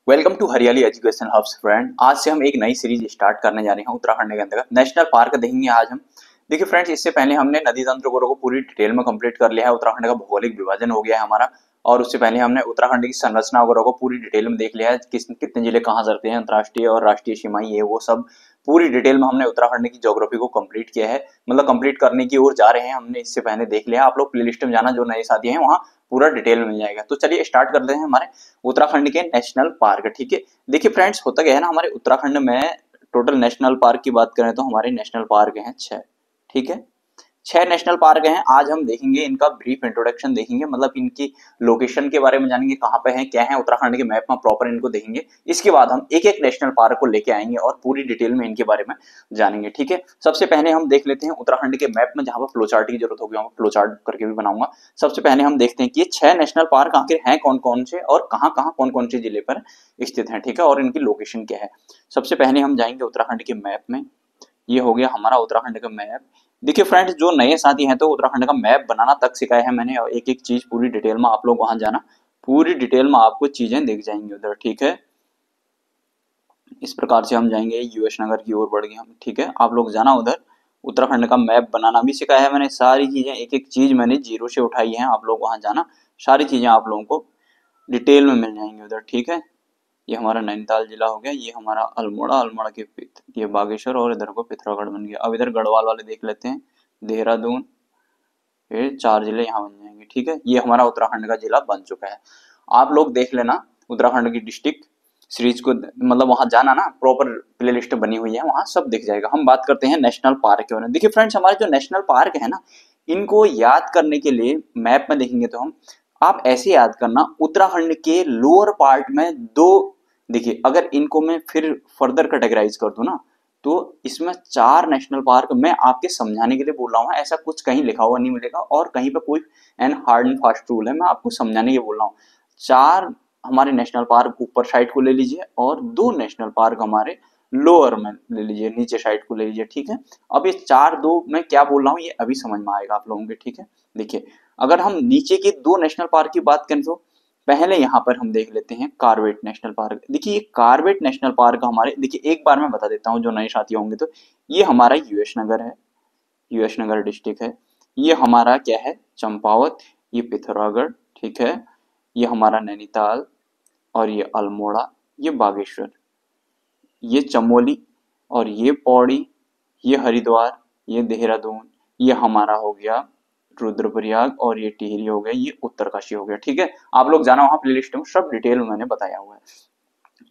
Welcome to हरियाली education hubs friend. आज से हम एक नई सीरीज स्टार्ट करने जा रहे हैं उत्तराखंड के अंतर्गत नेशनल पार्क देखेंगे आज हम। देखिए फ्रेंड्स, इससे पहले हमने नदी तंत्र को पूरी डिटेल में कंप्लीट कर लिया है। उत्तराखंड का भौगोलिक विभाजन हो गया है हमारा। और उससे पहले हमने उत्तराखंड की संरचना वगैरह को पूरी डिटेल में देख लिया है, कितने जिले कहाँ करते हैं, अंतर्राष्ट्रीय और राष्ट्रीय सीमाएं, ये वो सब पूरी डिटेल में हमने उत्तराखंड की ज्योग्राफी को कंप्लीट किया है। मतलब कंप्लीट करने की ओर जा रहे हैं, हमने इससे पहले देख लिया। आप लोग प्लेलिस्ट में जाना, जो नए साथी हैं वहाँ पूरा डिटेल में मिल जाएगा। तो चलिए स्टार्ट करते हैं हमारे उत्तराखंड के नेशनल पार्क। ठीक है, देखिए फ्रेंड्स, होता क्या है ना, हमारे उत्तराखंड में टोटल नेशनल पार्क की बात करें तो हमारे नेशनल पार्क हैं 6। ठीक है, 6 नेशनल पार्क हैं। आज हम देखेंगे इनका ब्रीफ इंट्रोडक्शन देखेंगे, मतलब इनकी लोकेशन के बारे में जानेंगे, कहाँ पे हैं, क्या है उत्तराखंड के मैप में प्रॉपर इनको देखेंगे। इसके बाद हम एक एक नेशनल पार्क को लेके आएंगे और पूरी डिटेल में इनके बारे में जानेंगे। ठीक है, सबसे पहले हम देख लेते हैं उत्तराखंड के मैप में, जहां पर फ्लो चार्ट की जरूरत होगी, फ्लो चार्ट करके भी बनाऊंगा। सबसे पहले हम देखते हैं कि ये 6 नेशनल पार्क आखिर हैं कौन कौन से और कहाँ कहाँ कौन कौन से जिले पर स्थित हैं। ठीक है, और इनकी लोकेशन क्या है। सबसे पहले हम जाएंगे उत्तराखंड के मैप में। ये हो गया हमारा उत्तराखंड का मैप। देखिए फ्रेंड्स, जो नए साथी हैं तो उत्तराखंड का मैप बनाना तक सिखाया है मैंने, और एक एक चीज पूरी डिटेल में आप लोग वहां जाना, पूरी डिटेल में आपको चीजें दिख जाएंगी उधर। ठीक है, इस प्रकार से हम जाएंगे यूएस नगर की ओर बढ़ गए हम। ठीक है, आप लोग जाना उधर। उत्तराखंड का मैप बनाना भी सिखाया है मैंने, सारी चीजें एक एक चीज मैंने जीरो से उठाई है, आप लोग वहां जाना, सारी चीजें आप लोगों को डिटेल में मिल जाएंगी उधर। ठीक है, ये हमारा नैनीताल जिला हो गया, ये हमारा अल्मोड़ा, अल्मोड़ा के ये बागेश्वर, और इधर को पिथौरागढ़ बन गया। अब इधर गढ़वाल वाले देख लेते हैं, देहरादून, फिर 4 जिले यहाँ बन जाएंगे। ठीक है, ये हमारा उत्तराखंड का जिला बन चुका है। आप लोग देख लेना उत्तराखंड की डिस्ट्रिक्ट सीरीज को, मतलब वहां जाना ना, प्रॉपर प्ले लिस्ट बनी हुई है, वहां सब दिख जाएगा। हम बात करते हैं नेशनल पार्क के बारे में। देखिए फ्रेंड्स, हमारे जो नेशनल पार्क है ना, इनको याद करने के लिए मैप में देखेंगे तो हम, आप ऐसे याद करना, उत्तराखंड के लोअर पार्ट में दो, देखिए अगर इनको मैं फिर फर्दर कैटेगराइज कर दूं ना, तो इसमें 4 नेशनल पार्क मैं आपके समझाने के लिए बोल रहा हूँ, ऐसा कुछ कहीं लिखा हुआ नहीं मिलेगा और कहीं पे कोई an hard and fast rule है, मैं आपको समझाने के बोल रहा हूँ। 4 हमारे नेशनल पार्क ऊपर साइड को ले लीजिए और 2 नेशनल पार्क हमारे लोअर में ले लीजिए, नीचे साइड को ले लीजिए। ठीक है, अब ये 4 2 मैं क्या बोल रहा हूँ ये अभी समझ में आएगा आप लोगों के। ठीक है, देखिए अगर हम नीचे के 2 नेशनल पार्क की बात करें तो पहले यहाँ पर हम देख लेते हैं कार्बेट नेशनल पार्क। देखिए ये कार्बेट नेशनल पार्क हमारे, देखिए एक बार मैं बता देता हूँ जो नए साथी होंगे तो, ये हमारा यूएस नगर है, यूएस नगर डिस्ट्रिक्ट है। ये हमारा क्या है, चंपावत, ये पिथौरागढ़। ठीक है, ये हमारा नैनीताल, और ये अल्मोड़ा, ये बागेश्वर, ये चमोली, और ये पौड़ी, ये हरिद्वार, ये देहरादून, ये हमारा हो गया रुद्रप्रयाग, और ये टिहरी हो गया, ये उत्तरकाशी हो गया। ठीक है, आप लोग जाना वहां प्लेलिस्ट में, सब डिटेल में मैंने बताया हुआ है।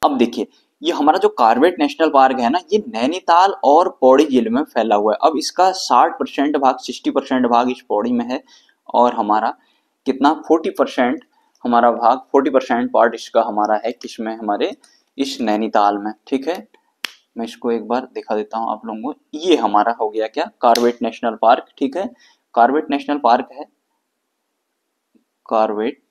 अब देखिए, ये हमारा जो कार्बेट नेशनल पार्क है ना, ये नैनीताल और पौड़ी जिले में फैला हुआ है। अब इसका 60% भाग, 60% भाग इस पौड़ी में है, और हमारा कितना 40% हमारा भाग, 40% पार्ट इसका हमारा है किसमें, हमारे इस नैनीताल में। ठीक है, मैं इसको एक बार दिखा देता हूँ आप लोगों को। ये हमारा हो गया क्या, कार्बेट नेशनल पार्क। ठीक है, कार्बेट नेशनल पार्क है, कार्बेट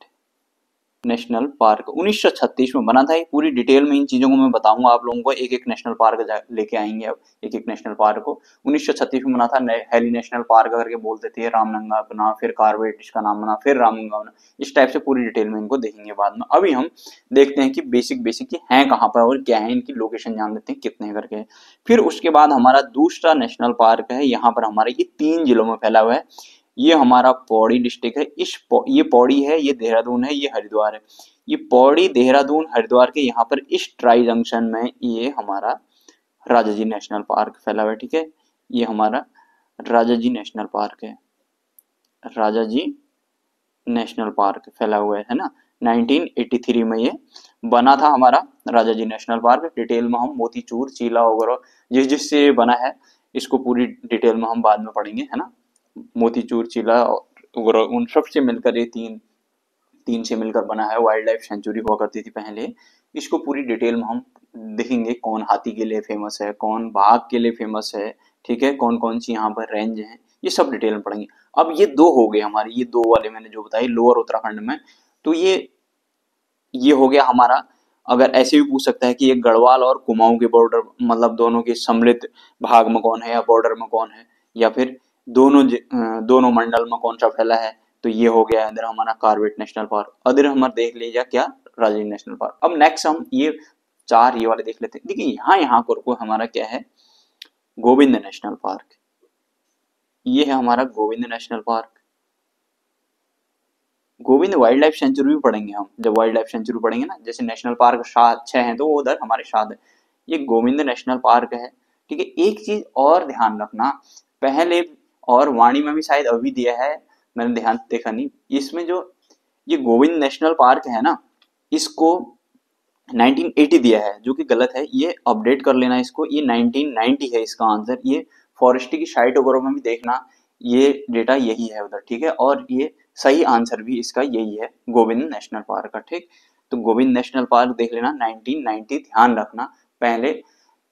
नेशनल पार्क 1936 में बना था। ये पूरी डिटेल में इन चीजों को मैं बताऊंगा आप लोगों को, एक एक नेशनल पार्क लेके आएंगे। अब एक एक नेशनल पार्क को 1936 में बना था। हेली नेशनल पार्क करके बोलते थे, रामनंगा बना, फिर कार्बेट इसका नाम बना, फिर रामनंगा बना, इस टाइप से पूरी डिटेल में इनको देखेंगे बाद में। अभी हम देखते हैं कि बेसिक बेसिक है कहाँ पर और क्या है, इनकी लोकेशन जान लेते हैं कितने करके। फिर उसके बाद हमारा दूसरा नेशनल पार्क है, यहाँ पर हमारे ये 3 जिलों में फैला हुआ है। ये हमारा पौड़ी डिस्ट्रिक्ट है, ये पौड़ी है, ये देहरादून है, ये हरिद्वार है। ये पौड़ी, देहरादून, हरिद्वार के यहाँ पर इस ट्राई जंक्शन में ये हमारा राजाजी नेशनल पार्क फैला हुआ है। ठीक है, ये हमारा राजाजी नेशनल पार्क है, राजाजी नेशनल पार्क फैला हुआ है ना। 1983 में ये बना था हमारा राजाजी नेशनल पार्क। डिटेल में हम मोतीचूर, चीला वगैरह जिस जिससे बना है, इसको पूरी डिटेल में हम बाद में पढ़ेंगे, है ना। मोतीचूर, चिला वगैरह उन सब से मिलकर ये तीन तीन से मिलकर बना है। वाइल्ड लाइफ सेंचुरी हुआ करती थी पहले। इसको पूरी डिटेल में हम देखेंगे, कौन हाथी के लिए फेमस है, कौन बाघ के लिए फेमस है। ठीक है, कौन कौन सी यहाँ पर रेंज है, ये सब डिटेल में पढ़ेंगे। अब ये 2 हो गए हमारे, ये 2 वाले मैंने जो बताए लोअर उत्तराखंड में, तो ये हो गया हमारा। अगर ऐसे भी पूछ सकता है कि ये गढ़वाल और कुमाऊं के बॉर्डर, मतलब दोनों के सम्मिलित भाग में कौन है, या बॉर्डर में कौन है, या फिर दोनों मंडल में कौन सा फैला है, तो ये हो गया इधर हमारा कार्बेट नेशनल पार्क। अदर हमारा देख लीजिए क्या, राजाजी नेशनल पार्क। अब नेक्स्ट हम ये 4 ये वाले देख लेते हैं। देखिए यहाँ पर को हमारा क्या है, गोविंद नेशनल पार्क। ये है हमारा Govind national park. Govind wild life sanctuary भी पढ़ेंगे हम, जब वाइल्ड लाइफ सेंचुरी पढ़ेंगे ना, जैसे नेशनल पार्क 6 हैं तो वो उधर हमारे 7 है। ये गोविंद नेशनल पार्क है, ठीक है। एक चीज और ध्यान रखना, पहले और वाणी में भी शायद अभी दिया है, मैंने ध्यान देखा नहीं, इसमें जो ये गोविंद नेशनल पार्क है ना, इसको 1980 दिया है, जो कि गलत है, ये अपडेट कर लेना इसको, ये 1990 है इसका आंसर। ये फॉरेस्ट्री की साइट वगैरह में भी देखना, ये डेटा यही है उधर, ठीक है। और ये सही आंसर भी इसका यही है, गोविंद नेशनल पार्क का, ठीक। तो गोविंद नेशनल पार्क देख लेना 1990, ध्यान रखना। पहले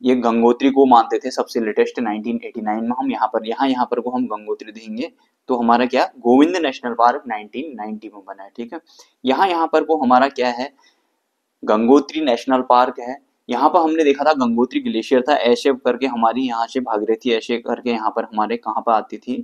ये गंगोत्री को मानते थे सबसे लेटेस्ट 1989 में, हम यहाँ पर को हम गंगोत्री देंगे, तो हमारा क्या, गोविंद नेशनल पार्क 1990 में बना है, ठीक है। यहाँ पर को हमारा क्या है, गंगोत्री नेशनल पार्क है। यहाँ पर हमने देखा था गंगोत्री ग्लेशियर था, ऐसे करके हमारी यहाँ से भाग रही थी, ऐसे करके यहाँ पर हमारे कहाँ पर आती थी,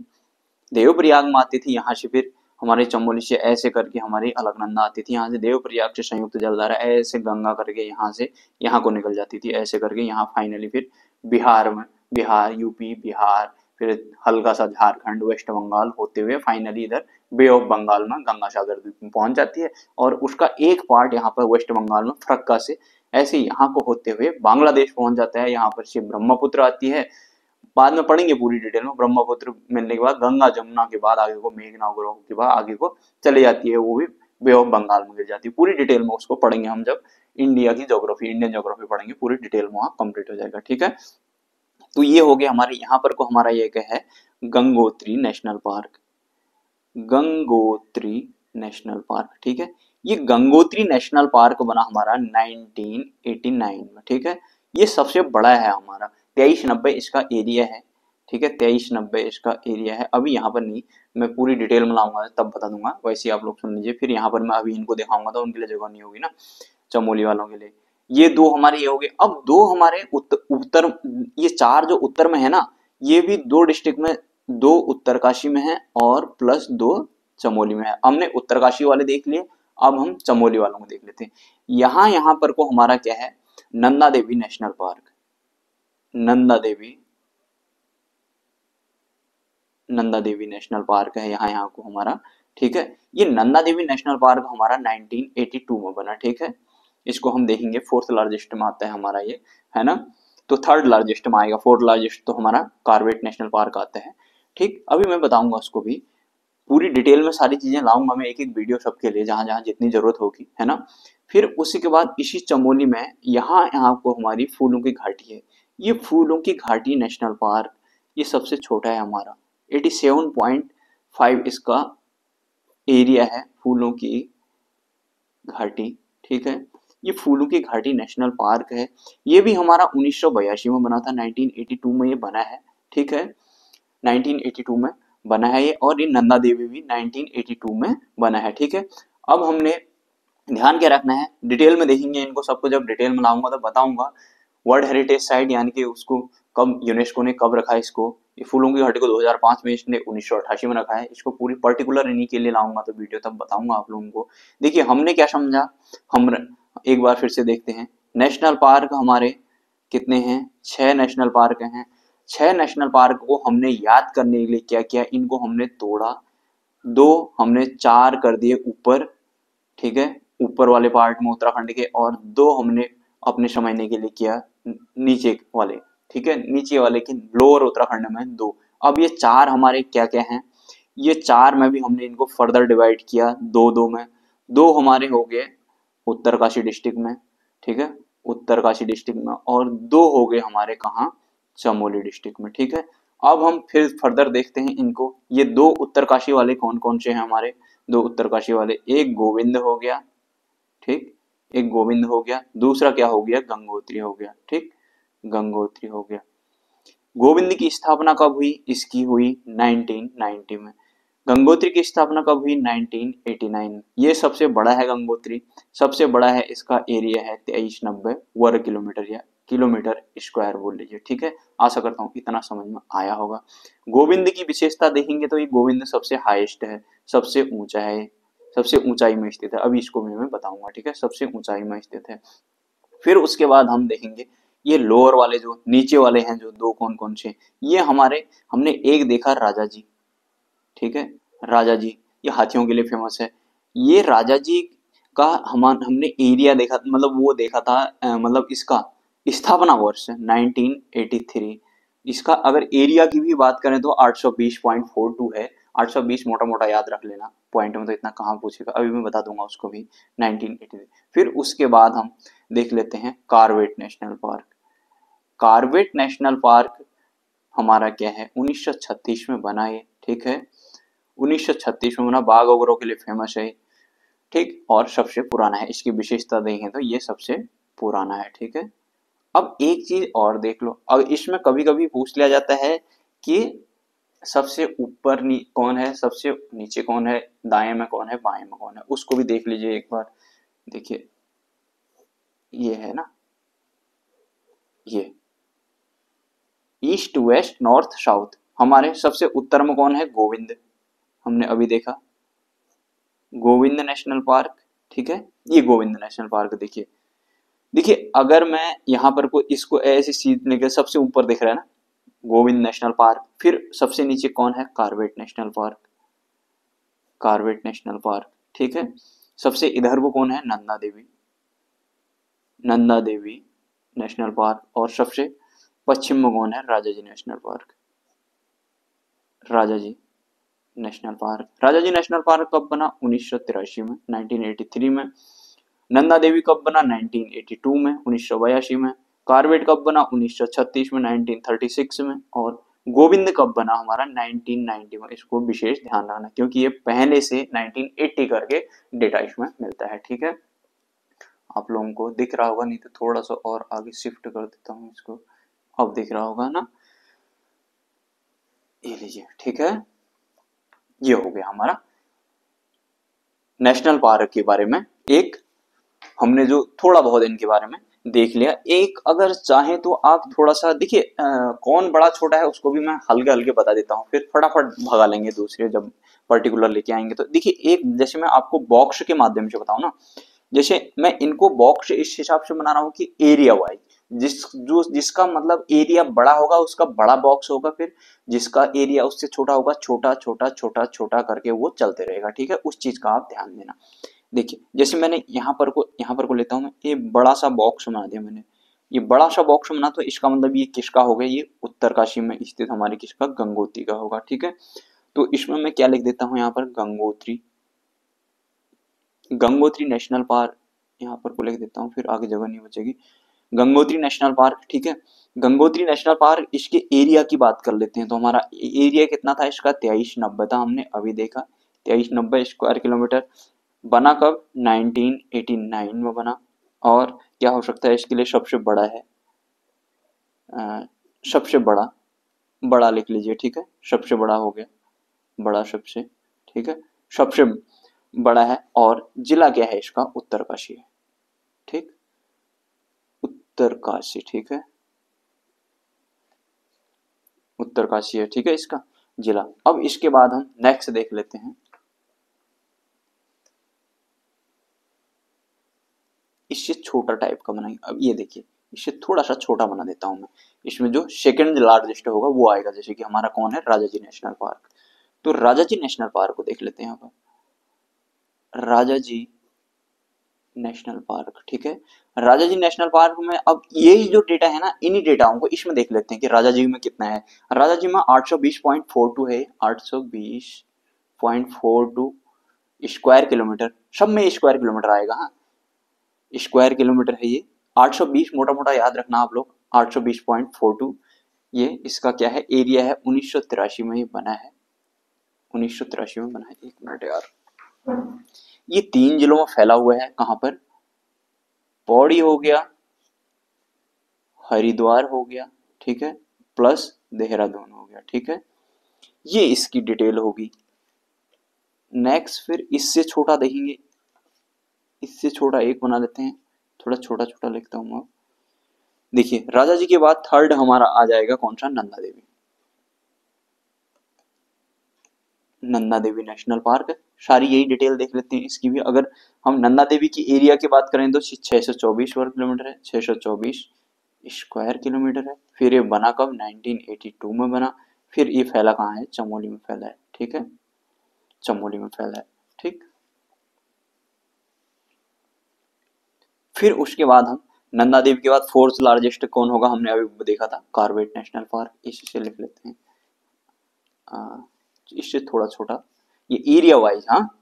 देवप्रयाग में आती थी, यहाँ से फिर हमारे चमोली से ऐसे करके हमारी अलकनंदा आती थी, यहाँ से देवप्रयाग से संयुक्त जलधारा ऐसे गंगा करके यहाँ से यहाँ को निकल जाती थी, ऐसे करके यहाँ फाइनली फिर बिहार में, बिहार यूपी बिहार, फिर हल्का सा झारखंड वेस्ट बंगाल होते हुए फाइनली इधर बे ऑफ बंगाल में गंगा सागर द्वीप में पहुंच जाती है। और उसका एक पार्ट यहाँ पर वेस्ट बंगाल में फरक्का से ऐसे यहाँ को होते हुए बांग्लादेश पहुंच जाता है। यहाँ पर से ब्रह्मपुत्र आती है, बाद में पढ़ेंगे पूरी डिटेल में। ब्रह्मपुत्र मिलने के बाद गंगा जमुना के बाद आगे को मेघनागुरु के बाद आगे को चले जाती है, वो भी बे ऑफ बंगाल में गिर जाती है। पूरी डिटेल में उसको पढ़ेंगे हम जब इंडिया की ज्योग्राफी, इंडियन ज्योग्राफी पढ़ेंगे, पूरी डिटेल में वहाँ कंप्लीट हो जाएगा, ठीक है। तो ये हो गया हमारे यहाँ पर को हमारा ये क्या है, Gangotri national park, Gangotri national park, ठीक है। ये गंगोत्री नेशनल पार्क बना हमारा 1989 में, ठीक है। ये सबसे बड़ा है हमारा, 2390 इसका एरिया है, ठीक है, 2390 इसका एरिया है। अभी यहाँ पर नहीं, मैं पूरी डिटेल में लाऊंगा तब बता दूंगा, वैसे आप लोग सुन लीजिए। फिर यहाँ पर मैं अभी इनको दिखाऊंगा तो उनके लिए जगह नहीं होगी ना, चमोली वालों के लिए। ये 2 हमारे ये हो गए। अब 2 हमारे उत्तर, ये 4 जो उत्तर में है ना, ये भी 2 डिस्ट्रिक्ट में, 2 उत्तरकाशी में है और प्लस 2 चमोली में है। हमने उत्तरकाशी वाले देख लिए, अब हम चमोली वालों को देख लेते हैं। यहाँ पर को हमारा क्या है, Nanda Devi national park, Nanda Devi national park है यहाँ को हमारा, ठीक है। ये नंदा देवी नेशनल पार्क हमारा 1982 में बना, ठीक है। इसको हम देखेंगे 4th लार्जेस्ट में आता है हमारा ये, है ना। तो 3rd लार्जेस्ट में आएगा, 4th लार्जेस्ट तो हमारा कार्बेट नेशनल पार्क आता है, ठीक। अभी मैं बताऊंगा उसको भी पूरी डिटेल में, सारी चीजें लाऊंगा मैं एक एक वीडियो सबके लिए, जहां जहां जितनी जरूरत होगी, है ना। फिर उसी के बाद इसी चमोली में यहाँ को हमारी फूलों की घाटी है। ये फूलों की घाटी नेशनल पार्क ये सबसे छोटा है हमारा, 87.5 इसका एरिया है, फूलों की घाटी, ठीक है। ये फूलों की घाटी नेशनल पार्क है। ये भी हमारा 1982 में बना था, 1982 में ये बना है, ठीक है, 1982 में बना है ये। और ये नंदा देवी भी 1982 में बना है, ठीक है। अब हमने ध्यान क्या रखना है, डिटेल में देखेंगे इनको सबको, जब डिटेल में लाऊंगा तो बताऊंगा। वर्ल्ड हेरिटेज साइट यानी कि उसको कब यूनेस्को ने कब रखा है इसको, ये फूलों की घाटी को 2005 में, इसने 1988 में रखा है। इसको पूरी पर्टिकुलर इन्हीं के लिए लाऊंगा तो वीडियो तब बताऊंगा आप लोगों को। देखिए हमने क्या समझा, हम एक बार फिर से देखते हैं। नेशनल पार्क हमारे कितने हैं, 6 नेशनल पार्क हैं। 6 नेशनल पार्क को हमने याद करने के लिए क्या किया, इनको हमने तोड़ा, 2 हमने 4 कर दिए ऊपर, ठीक है, ऊपर वाले पार्ट में उत्तराखंड के, और 2 हमने अपने समझने के लिए किया नीचे वाले, ठीक है, नीचे वाले की लोअर उत्तराखंड में 2। अब ये 4 हमारे क्या क्या हैं, ये 4 में भी हमने इनको फर्दर डिवाइड किया 2-2 में। 2 हमारे हो गए उत्तरकाशी डिस्ट्रिक्ट में, ठीक है, उत्तरकाशी डिस्ट्रिक्ट में, और 2 हो गए हमारे कहाँ, चमोली डिस्ट्रिक्ट में, ठीक है। अब हम फिर फर्दर देखते हैं इनको, ये 2 उत्तरकाशी वाले कौन कौन से हैं हमारे, 2 उत्तरकाशी वाले, एक गोविंद हो गया, ठीक, एक गोविंद हो गया, दूसरा क्या हो गया, गंगोत्री हो गया, ठीक, गंगोत्री हो गया। गोविंद की स्थापना कब हुई, इसकी हुई 1990 में। गंगोत्री की स्थापना कब हुई, 1989 में। ये सबसे बड़ा है गंगोत्री, सबसे बड़ा है, इसका एरिया है 2390 वर्ग किलोमीटर या किलोमीटर स्क्वायर बोल लीजिए, ठीक है। आशा करता हूँ इतना समझ में आया होगा। गोविंद की विशेषता देखेंगे तो ये गोविंद सबसे हाईएस्ट है, सबसे ऊंचा है, सबसे ऊंचाई में स्थित है। अभी इसको भी मैं बताऊंगा, ठीक है, सबसे ऊंचाई में स्थित है। फिर उसके बाद हम देखेंगे ये लोअर वाले जो नीचे वाले हैं जो दो कौन कौन से, ये हमारे हमने एक देखा राजा जी, ठीक है, राजा जी ये हाथियों के लिए फेमस है। ये राजा जी का हमने एरिया देखा, मतलब वो देखा था, मतलब इसका स्थापना वर्ष 1983। इसका अगर एरिया की भी बात करें तो 820.42 है। 820 मोटा मोटा याद रख लेना, पॉइंट में तो इतना कहाँ पूछेगा, अभी मैं बता दूंगा उसको भी। 1983 फिर उसके बाद हम देख लेते हैं Corbett national park. Corbett national park हमारा क्या है, 1936 में बना है, ठीक है, 1936 में बना, बाघ वगैरह के लिए फेमस है, ठीक, और सबसे पुराना है। इसकी विशेषता देखें तो ये सबसे पुराना है, ठीक है। अब एक चीज और देख लो, अब इसमें कभी कभी पूछ लिया जाता है कि सबसे ऊपर कौन है, सबसे नीचे कौन है, दाएं में कौन है, बाएं में कौन है, उसको भी देख लीजिए एक बार। देखिए ये है ना, ये ईस्ट वेस्ट नॉर्थ साउथ, हमारे सबसे उत्तर में कौन है, गोविंद, हमने अभी देखा गोविंद नेशनल पार्क, ठीक है, ये गोविंद नेशनल पार्क। देखिए देखिए अगर मैं यहाँ पर को इसको ऐसे सीधने के सबसे ऊपर दिख रहा है ना गोविंद नेशनल पार्क, फिर सबसे नीचे कौन है, Corbett national park, Corbett national park, ठीक है। सबसे इधर वो कौन है, नंदा देवी, नंदा देवी नेशनल पार्क, और सबसे पश्चिम में कौन है, राजा जी नेशनल पार्क, राजा जी नेशनल पार्क। राजा जी नेशनल पार्क कब बना, 1983 में, 1983 में। नंदा देवी कब बना, 1982 में, 1982 में। कॉर्बेट कब बना, 1936 में, 1936 में। और गोविंद कब बना हमारा, 1990 में। इसको विशेष ध्यान रखना क्योंकि ये पहले से 1980 करके डेटा इसमें मिलता है, ठीक है। आप लोगों को दिख रहा होगा, नहीं तो थोड़ा सा और आगे शिफ्ट कर देता हूँ इसको, अब दिख रहा होगा ना, ये लीजिए, ठीक है। ये हो गया हमारा नेशनल पार्क के बारे में, एक हमने जो थोड़ा बहुत इनके बारे में देख लिया। एक अगर चाहें तो आप थोड़ा सा देखिए, कौन बड़ा छोटा है उसको भी मैं हल्के हल्के बता देता हूँ, फिर फटाफट भगा लेंगे दूसरे जब पर्टिकुलर लेके आएंगे। तो देखिए एक जैसे मैं आपको बॉक्स के माध्यम से बताऊं ना, जैसे मैं इनको बॉक्स इस हिसाब से बना रहा हूँ कि एरिया वाइज, जिसका मतलब एरिया बड़ा होगा उसका बड़ा बॉक्स होगा, फिर जिसका एरिया उससे छोटा होगा छोटा छोटा छोटा छोटा करके वो चलते रहेगा, ठीक है। उस चीज का आप ध्यान देना। देखिए जैसे मैंने यहाँ पर को लेता हूँ मैं, ये बड़ा सा बॉक्स बना दिया मैंने, ये बड़ा सा बॉक्स बना, तो इसका मतलब ये किसका हो गया, ये उत्तरकाशी में स्थित हमारे किसका, गंगोत्री का होगा, ठीक है। तो इसमें मैं क्या लिख देता हूँ यहाँ पर, गंगोत्री, गंगोत्री नेशनल पार्क यहाँ पर को लिख देता हूँ, फिर आगे जगह नहीं बचेगी। गंगोत्री नेशनल पार्क, ठीक है। गंगोत्री नेशनल पार्क, इसके एरिया की बात कर लेते हैं तो हमारा एरिया कितना था इसका, 2390 था, हमने अभी देखा 2390 स्क्वायर किलोमीटर। बना कब, 1989 में बना। और क्या हो सकता है इसके लिए, सबसे बड़ा है, सबसे बड़ा, बड़ा लिख लीजिए, ठीक है, सबसे बड़ा हो गया, बड़ा सबसे, ठीक है, सबसे बड़ा है। और जिला क्या है इसका, उत्तरकाशी है, ठीक, उत्तरकाशी, ठीक है, उत्तरकाशी है, ठीक है इसका जिला। अब इसके बाद हम नेक्स्ट देख लेते हैं, इससे छोटा टाइप का बनाएंगे। अब ये देखिए इससे थोड़ा सा छोटा बना देता हूं मैं, इसमें जो सेकंड लार्जेस्ट होगा वो आएगा, जैसे कि हमारा कौन है, राजा जी नेशनल पार्क। तो राजा जी नेशनल पार्क को देख लेते हैं यहाँ पर, राजा जी नेशनल पार्क, ठीक है। राजा जी नेशनल पार्क में अब यही जो डेटा है ना, इन्हीं डेटाओं को इसमें देख लेते हैं कि राजा जी में कितना है। राजा जी में 820.42 है, 820.42 स्क्वायर किलोमीटर, सब में स्क्वायर किलोमीटर आएगा, हाँ स्क्वायर किलोमीटर है ये। 820 मोटा मोटा याद रखना आप लोग, 820.42 ये इसका क्या है, एरिया है। 1983 में ये बना है, 1983 में बना है। एक मिनट यार, ये 3 जिलों में फैला हुआ है, कहां पर, पौड़ी हो गया, हरिद्वार हो गया, ठीक है, प्लस देहरादून हो गया, ठीक है। ये इसकी डिटेल होगी। नेक्स्ट फिर इससे छोटा देखेंगे, इससे छोटा एक बना लेते हैं, थोड़ा छोटा छोटा लिखता हूं मैं। देखिए राजा जी के बाद थर्ड हमारा आ जाएगा कौन सा, नंदा देवी, नंदा देवी नेशनल पार्क सारी यही डिटेल देख लेते हैं इसकी भी। अगर हम नंदा देवी की एरिया की बात करें तो 624 वर्ग किलोमीटर है, 624 स्क्वायर किलोमीटर है। फिर ये बना कब, 1982 में बना। फिर ये फैला कहाँ है, चमोली में फैला है, ठीक है, चमोली में फैला है, ठीक। फिर उसके बाद हम नंदा देवी के बाद फोर्थ लार्जेस्ट कौन होगा, हमने अभी देखा था कॉर्बेट नेशनल पार्क, इससे लिख लेते हैं। इससे थोड़ा छोटा, ये एरिया वाइज, हाँ,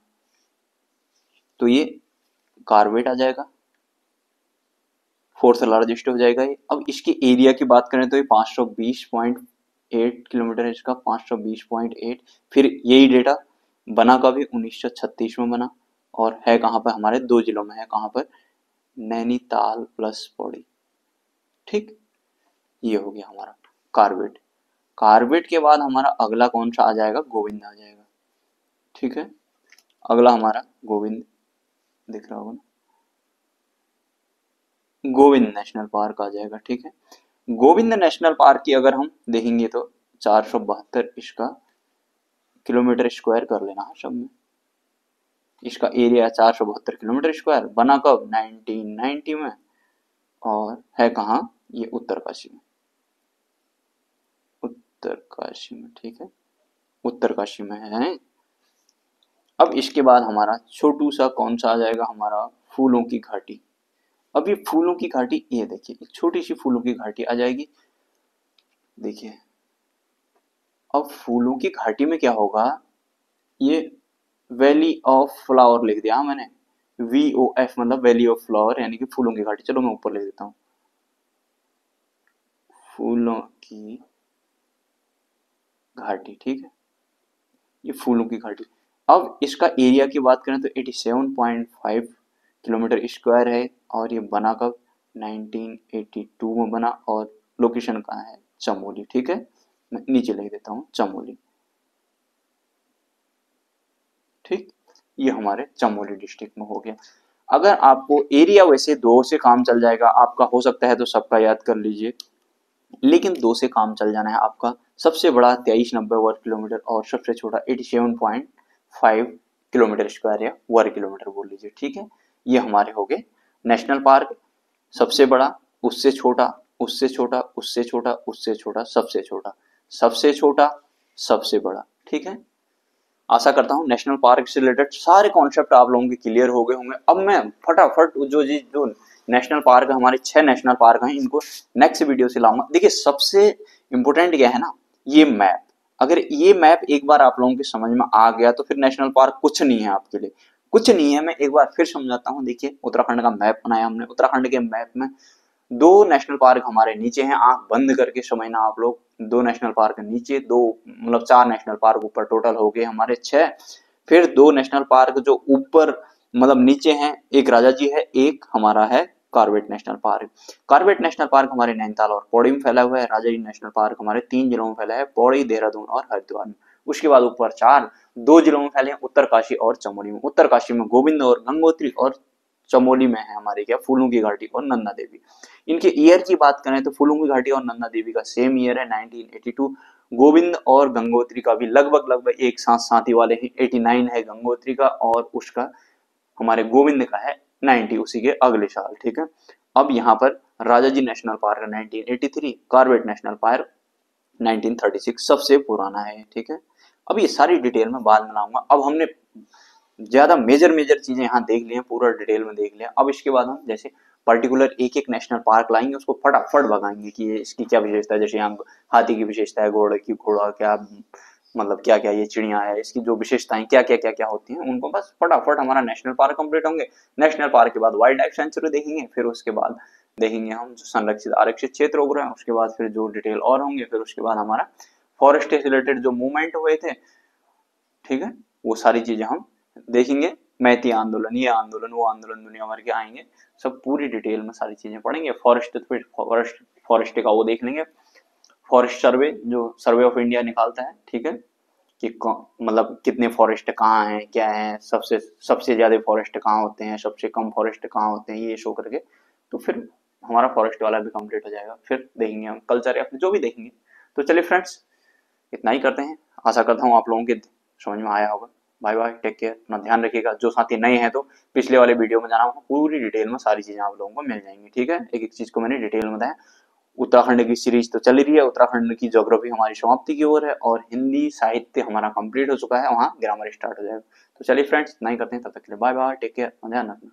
तो ये कॉर्बेट आ जाएगा, फोर्थ लार्जेस्ट हो जाएगा ये। अब इसके एरिया की बात करें तो ये 520.8 किलोमीटर है इसका, 520.8। फिर यही डेटा बना कभी 1936 में बना, और है कहाँ पर, हमारे दो जिलों में है, कहाँ पर, नैनीताल प्लस पौड़ी, ठीक। ये हो गया हमारा कॉर्बेट। कॉर्बेट के बाद हमारा अगला कौन सा आ जाएगा, गोविंद आ जाएगा, ठीक है। अगला हमारा गोविंद दिख रहा होगा ना, गोविंद नेशनल पार्क आ जाएगा, ठीक है। गोविंद नेशनल पार्क की अगर हम देखेंगे तो 472 इसका किलोमीटर स्क्वायर कर लेना है सब में। इसका एरिया 472 किलोमीटर स्क्वायर, बना कब, 1990 में, और है कहाँ, ये उत्तरकाशी में, उत्तरकाशी में, ठीक है, उत्तरकाशी में है। अब इसके बाद हमारा छोटू सा कौन सा आ जाएगा, हमारा फूलों की घाटी। अब ये फूलों की घाटी, ये देखिए एक छोटी सी फूलों की घाटी आ जाएगी, देखिए। अब फूलों की घाटी में क्या होगा, ये वैली ऑफ फ्लावर लिख दिया मैंने, VOF मतलब वैली ऑफ फ्लावर, यानी कि फूलों की घाटी। चलो मैं ऊपर लिख देता हूँ, फूलों की घाटी, ठीक है, ये फूलों की घाटी। अब इसका एरिया की बात करें तो 87.5 किलोमीटर स्क्वायर है, और ये बना कब, 1982 में बना, और लोकेशन कहाँ है, चमोली, ठीक है। मैं नीचे लिख देता हूँ चमोली, ठीक। ये हमारे चमोली डिस्ट्रिक्ट में हो गया। अगर आपको एरिया वैसे दो से काम चल जाएगा आपका, हो सकता है तो सबका याद कर लीजिए, लेकिन दो से काम चल जाना है आपका। सबसे बड़ा 2390 वर्ग किलोमीटर, और सबसे छोटा 87.5 किलोमीटर स्क्वायर या वर्ग किलोमीटर बोल लीजिए, ठीक है। ये हमारे हो गए नेशनल पार्क। सबसे बड़ा, उससे छोटा, उससे छोटा, उससे छोटा, उससे छोटा, सबसे छोटा, सबसे छोटा, सबसे बड़ा, ठीक है। आशा करता हूँ नेशनल पार्क से रिलेटेड सारे कॉन्सेप्ट आप लोगों के क्लियर हो गए होंगे। अब मैं फटाफट जो नेशनल पार्क, हमारे 6 नेशनल पार्क हैं, इनको नेक्स्ट वीडियो से लाऊंगा। देखिए सबसे इंपॉर्टेंट क्या है ना, ये मैप। अगर ये मैप एक बार आप लोगों के समझ में आ गया तो फिर नेशनल पार्क कुछ नहीं है आपके लिए, कुछ नहीं है। मैं एक बार फिर समझाता हूँ। देखिए उत्तराखंड का मैप बनाया हमने, उत्तराखंड के मैप में दो नेशनल पार्क हमारे नीचे हैं, आंख बंद करके समझना आप लोग। दो नेशनल पार्क नीचे, दो मतलब 4 नेशनल पार्क ऊपर, टोटल हो गए हमारे 6। फिर 2 नेशनल पार्क जो ऊपर मतलब नीचे हैं, एक राजा जी है, एक हमारा है Corbett national park. Corbett national park हमारे नैनीताल और पौड़ी में फैला हुआ है। राजा जी नेशनल पार्क हमारे 3 जिलों में फैला है, पौड़ी, देहरादून और हरिद्वार में। उसके बाद ऊपर 4, 2 जिलों में फैले हैं, उत्तरकाशी और चमोली में। उत्तरकाशी में गोविंद और गंगोत्री, और चमोली में है हमारे क्या, फूलों की घाटी और नंदा देवी। इनके ईयर की बात करें तो फूलों की घाटी और नंदा देवी का सेम ईयर है 1982। गोविंद और गंगोत्री का भी लगभग एक साथ साथी वाले हैं, 89 है गंगोत्री का, और उसका हमारे गोविंद का है 90 उसी के अगले साल, ठीक है। अब यहाँ पर Rajaji national park 1983, Corbett national park 1936 सबसे पुराना है, ठीक है। अब ये सारी डिटेल में बाद में लाऊंगा। अब हमने ज्यादा मेजर मेजर चीजें यहाँ देख ली हैं, पूरा डिटेल में देख लिया। अब इसके बाद हम जैसे पर्टिकुलर एक एक नेशनल पार्क लाएंगे, उसको फटाफट भगाएंगे कि ये इसकी क्या विशेषता है। जैसे यहाँ हाथी की विशेषता है, घोड़े की, घोड़ा क्या मतलब क्या क्या ये चिड़िया है, इसकी जो विशेषताएं क्या क्या क्या क्या होती हैं, उनको बस फटाफट हमारा नेशनल पार्क कंप्लीट होंगे। नेशनल पार्क के बाद वाइल्ड लाइफ सेंचुरी देखेंगे, फिर उसके बाद देखेंगे हम जो संरक्षित आरक्षित क्षेत्र हो रहे हैं, उसके बाद फिर जो डिटेल और होंगे, फिर उसके बाद हमारा फॉरेस्ट से रिलेटेड जो मूवमेंट हुए थे, ठीक है, वो सारी चीजें हम देखेंगे। मैती आंदोलन, ये आंदोलन, वो आंदोलन, दुनिया भर के आएंगे, सब पूरी डिटेल में सारी चीजें पढ़ेंगे। फॉरेस्ट फिर फॉरेस्ट का वो देख लेंगे, फॉरेस्ट सर्वे जो सर्वे ऑफ इंडिया निकालता है, ठीक है, कि मतलब कितने फॉरेस्ट कहाँ हैं, क्या है, सबसे सबसे ज्यादा फॉरेस्ट कहाँ होते हैं, सबसे कम फॉरेस्ट कहाँ होते हैं, ये शो करके तो फिर हमारा फॉरेस्ट वाला भी कंप्लीट हो जाएगा। फिर देखेंगे हम कल्चर या फिर जो भी देखेंगे। तो चलिए फ्रेंड्स, इतना ही करते हैं। आशा करता हूँ आप लोगों के समझ में आया होगा। बाय बाय, टेक केयर, अपना ध्यान रखिएगा। जो साथी नए हैं तो पिछले वाले वीडियो में जाना, पूरी डिटेल में सारी चीजें आप लोगों को मिल जाएंगी। ठीक है, एक एक चीज को मैंने डिटेल में बताया। उत्तराखंड की सीरीज तो चल रही है, उत्तराखंड की ज्योग्राफी हमारी समाप्ति की ओर है और हिंदी साहित्य हमारा कंप्लीट हो चुका है, वहाँ ग्रामर स्टार्ट हो जाएगा। तो चलिए फ्रेंड्स, इतना ही करते हैं, तब तक के लिए बाय बाय, टेक केयर, ध्यान रखना।